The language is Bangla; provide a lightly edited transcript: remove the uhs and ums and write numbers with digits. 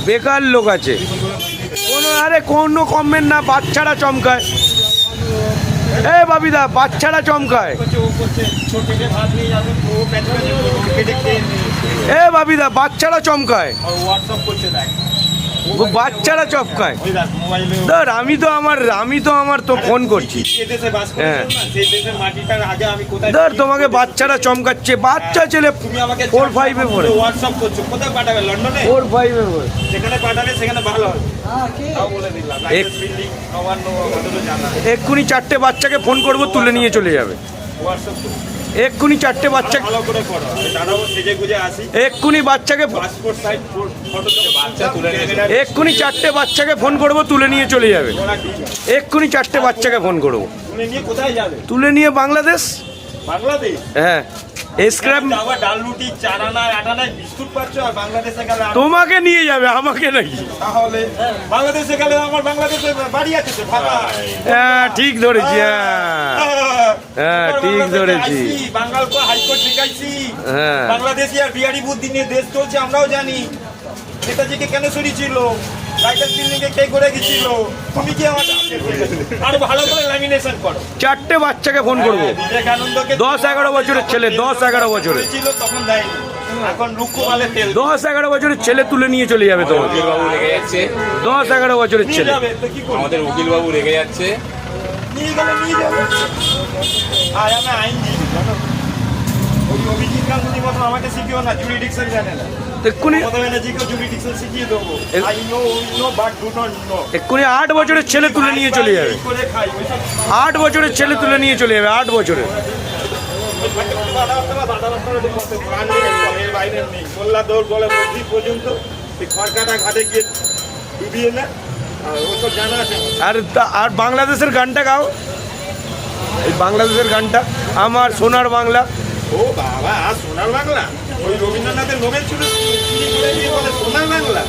বেকার লোক আছে কোনো, আরে কোনো কমেন্ট না, বাচ্চারা চমকায়। এ বাবিদা, বাচ্চারা চমকায়। এ বাবিদা, বাচ্চারা চমকায়, বাচ্চারা চমকায়। ধর আমি তো আমার তো ফোন করছি। হ্যাঁ ধর তোমাকে বাচ্চারা চমকাচ্ছে, বাচ্চা ছেলে 4-5-এ পড়ে, 4-5-এ পড়ে। এক্ষুনি 4টে বাচ্চাকে ফোন করবো, তুলে নিয়ে চলে যাবে। এক্ষুনি 4টে বাচ্চা, এক্ষুনি বাচ্চাকে, এক্ষুনি 4টে বাচ্চাকে ফোন করবো, তুলে নিয়ে চলে যাবে। এক্ষুনি 4টে বাচ্চাকে ফোন করবো, তুলে নিয়ে বাংলাদেশ। হ্যাঁ তোমাকে নিয়ে যাবে, আমাকে নাকি? বাংলাদেশে গেলে আমার বাংলাদেশে বাড়ি আছে। হ্যাঁ ঠিক ধরেছি, হ্যাঁ ঠিক ধরেছি। বাঙালকে হাইকোর্ট শিখাইছি, বাংলাদেশি আর বিহারি বুদ্ধি নিয়ে দেশ চলছে, আমরাও জানি। নেতাজিকে কেন সরিয়েছিল, রাইটার্স বিল্ডিংয়ে কে করে গেছিল, তুমি কি আমার আরো ভালো করে ল্যামিনেশন করো। 4টে বাচ্চাকে ফোন করবো, বিবেকানন্দকে 10-11 বছরের ছেলে, 10-11 বছরের ছিল তখন দেয়নি, এখন রুক্ষ মালে তেল। 10-11 বছরের ছেলে তুলে নিয়ে চলে যাবে তোমাকে। 10-11 বছরের ছেলে, আমাদের উকিল বাবু রেগে যাচ্ছে। নিয়ে গেলে নিয়ে যাবে। আর আমি আইনজীবী, জানো, ওই অভিজিৎ গাঙ্গুলির মতো আমাকে শিখিও না, জুরিডিকশন জানে না। এক্ষুনি 8 বছরের ছেলে তুলে নিয়ে চলে যাবে, 8 বছরের ছেলে তুলে নিয়ে চলে যাবে, 8 বছরের। আর বাংলাদেশের গানটা গাও, এই বাংলাদেশের গানটা, আমার সোনার বাংলা। ও বাবা, সোনার বাংলা, ওই রবীন্দ্রনাথের নোবেল চুরি করে দিয়ে বলে সোনার বাংলা।